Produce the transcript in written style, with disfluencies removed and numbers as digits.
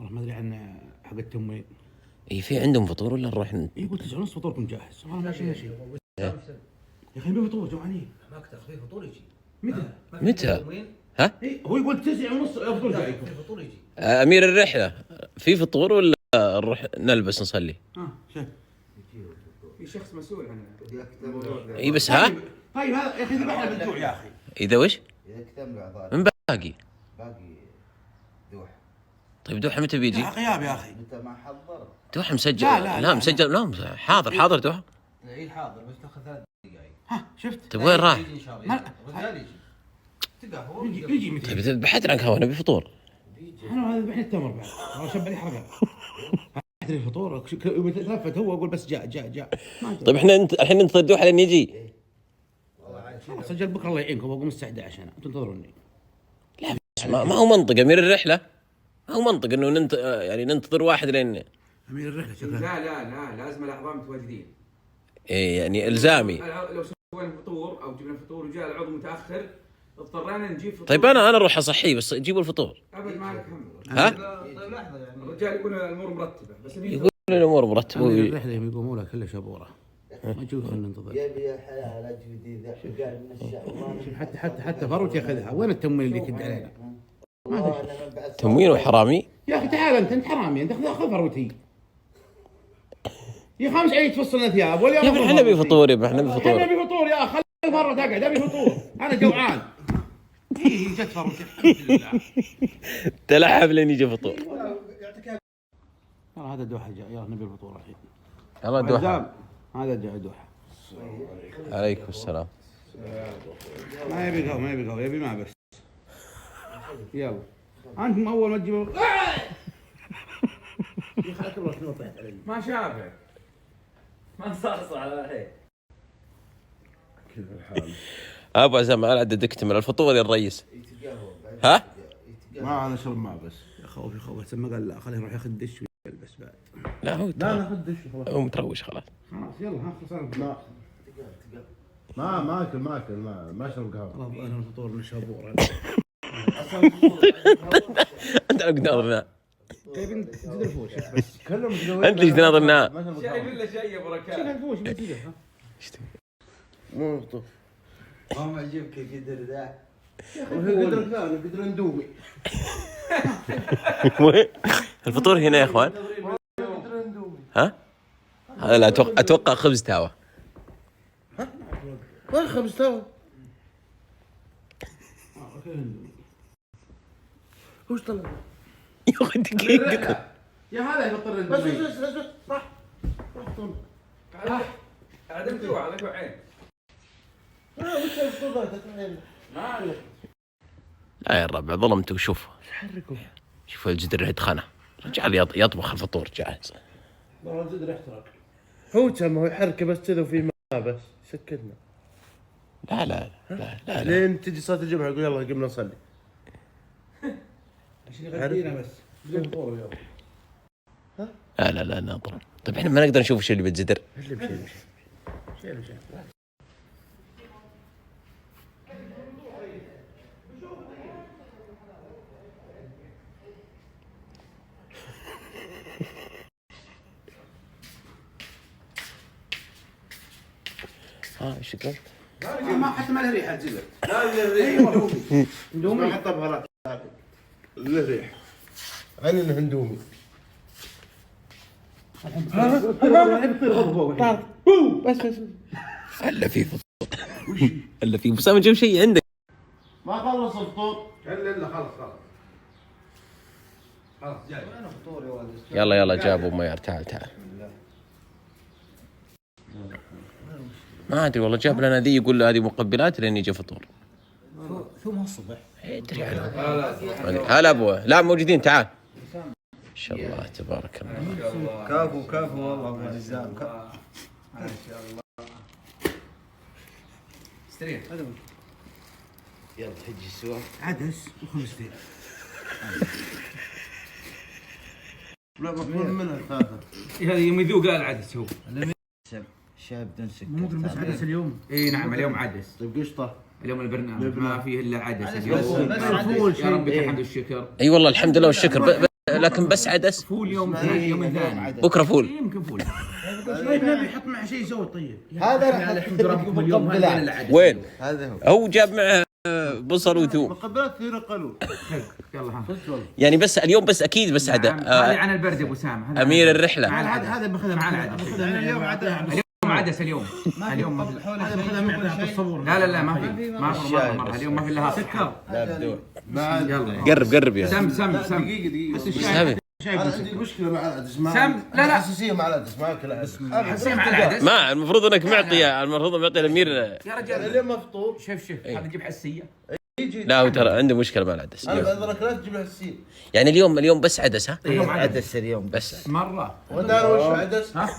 والله ما ادري عن حق التموين. اي في عندهم فطور ولا نروح يقول 9:30 فطوركم جاهز. والله ماشي. إيه؟ يا اخي نبي فطور جوعانين. ما تخفيف فطور يجي. متى؟ ها؟ إيه هو يقول 9:30 فطور جايكم. فطور يجي. امير الرحله في فطور ولا نروح نلبس نصلي؟ شوف في شخص مسؤول عن الموضوع ذا. اي بس ها؟ طيب هذا يا اخي ذبحنا بالجوع يا اخي. اذا وش؟ إذا اكتمل أعضاء من باقي؟ باقي دوحة. طيب دوحه متى بيجي؟ غياب يا اخي. أنت ما حضر؟ دوحه مسجل. لا. مسجل. لا حاضر دوحه. اي حاضر بس تاخذ 3 دقائق. ها شفت؟ طيب وين راح؟ يجي ان شاء الله. الرجال يجي. تقهوى. يجي متى؟ طيب بحثنا عن قهوه نبي فطور. احنا ذبحنا التمر بعد. والله شب علي حرقه. ادري الفطور تلفت هو اقول بس جاء. طيب احنا الحين ننتظر دوحه لين يجي. خلاص سجل بكره الله يعينكم بقوم الساعه 11 انا تنتظروني. ما هو منطق امير الرحله. ما هو منطق انه ننتظر واحد لين. امير الرحله شكله. لا لازم الاعضاء متواجدين. إيه يعني الزامي. لو سوينا فطور او جبنا فطور وجاء العضو متاخر اضطرينا نجيب فطور. طيب انا اروح اصحيه بس جيبوا الفطور. ابد ما لك هم. ها؟ طيب لحظه يعني. الرجال يقول الامور مرتبه بس يقول الامور امير مرتبه. الرحله يوم يقوموا لها كلها شبوره. ما تشوف خلينا ننتظر. يبي الحياة على جديد قال من الشعب. حتى فاروت ياخذها. وين التموين اللي كد علينا؟ تموين وحرامي. يا اخي تعال انت حرامي انت خذ فروتي. يا خامس عيد تفصل لنا ثياب ولا يا ابن احنا نبي فطور يا ابن احنا نبي فطور. نبي فطور يا اخي خلي فروت اقعد ابي فطور انا جوعان. جت فروت الحمد لله. تلعب لين يجي فطور. يلا هذا دوحه جاء يلا نبي الفطور الحين. يلا دوحه. هذا جاء دوحه. عليكم السلام. ما يبي قهوه يبي ما بس. يلا انتم اول ما تجيبوا يا اخي اكبر شنو طلعت علي. ما شافك. ما نصرصر على الحين. كيف الحال؟ ابو عزام على عدد اكتمل الفطور يا الرئيس. ها؟ ما انا اشرب معه بس يا خوفي ثم قال لا خليه يروح ياخذ دش ويلبس بعد. لا هو لا ناخذ دش خلاص. هو متروش خلاص. خلاص يلا ها خلصنا. ما اكل ما اشرب قهوه. والله انا الفطور من شابور. انت لو ناظرنا. جايبين زد الفوش بس. كلهم انت اللي تناظرنا. شايف الا شيء يا شوف بركات. الفوش بس ها. مو مخطوف. ما يجيبك القدر ذا. قدر ثاني قدر اندومي. الفطور هنا يا اخوان. ها؟ هذا لا اتوقع خبز تاوه. وين خبز توا؟ وش طلع؟ يا اخي دقيقة. يا هذا يفطر بس راح عدم جوع على جوعين. وش الفطور ذا؟ ما لا يا الربع ظلمت وشوف. حركوا. شوف الجدر يتخنى. رجال يطبخ الفطور جاهز. والله زد احتراق. هو كان ما هو يحركه بس كذا وفي ماء بس سكتنا. لا. لين تجي صلاة الجمعة يقول يلا قمنا نصلي. عشان يغدينا بس. الفطور يلا. لا ناظر. طيب احنا ما نقدر نشوف ايش اللي بالجدر. شيل. ايش قلت؟ ما حتى ما له ريحه الزبر. لا الريح اندومي حط بهارات له ريح عين انه اندومي. بس الا في فطور. الا في بس ما جاب شيء عندك. ما خلص الفطور. الا خلاص جاي. يلا جابوا ميار تعال. ما ادري والله جاب لنا ذي يقول هذه مقبلات لين يجي فطور. ثم الصبح. ادري عنهم. هلا ابو لا موجودين تعال. ان شاء الله تبارك الله. كفو والله ابو عزام. ما شاء الله. استريح. يلا حجي السؤال. عدس و5 دقائق. لا مقبول منها ثلاثة. هذا يوم يذوق العدس هو. شاب بدون سكر. ممكن بس عدس اليوم. اي نعم اليوم عدس. طيب قشطة. اليوم البرنامج ما فيه الا عدس بس اليوم. عدس. يا رب لك الحمد والشكر. اي والله الحمد لله والشكر. لكن بس عدس. فول يوم ثاني يوم ثاني. بكره فول. يمكن فول. طيب نبي يحط معه شيء يسوي طيب. هذا راح الحمد لله ربكم اليوم ما لنا الا عدس. وين؟ هذا هو هو جاب معه بصل وثوم. مقبلات كثير قالوا. يلا ها. يعني بس اليوم بس اكيد بس هذه عن البرد يا ابو سام. هذا امير عن- الرحله. هذا باخذها مع معنا العدس. اليوم عدس. اليوم عدس اليوم. اليوم ما في. هذا باخذها معنا الصبور. لا ما في مرة اليوم ما في الا هذا. سكر. لا بدون. يلا قرب يا سم دقيقة بس بس الشاي هذا انا عندي مشكلة مع العدس سم لا حساسية مع العدس ما اكل عدس حسين مع العدس. ما المفروض انك معطي الامير. يا رجال اليوم مفطور شوف هذا تجيب حساسية. يجي لا هو ترى عنده مشكله مع العدس انا اليوم. بأذنك لا تجيب حساسية يعني اليوم بس عدس ها اليوم عدس عدس اليوم بس. مرة. وانت انا وش عدس؟ ها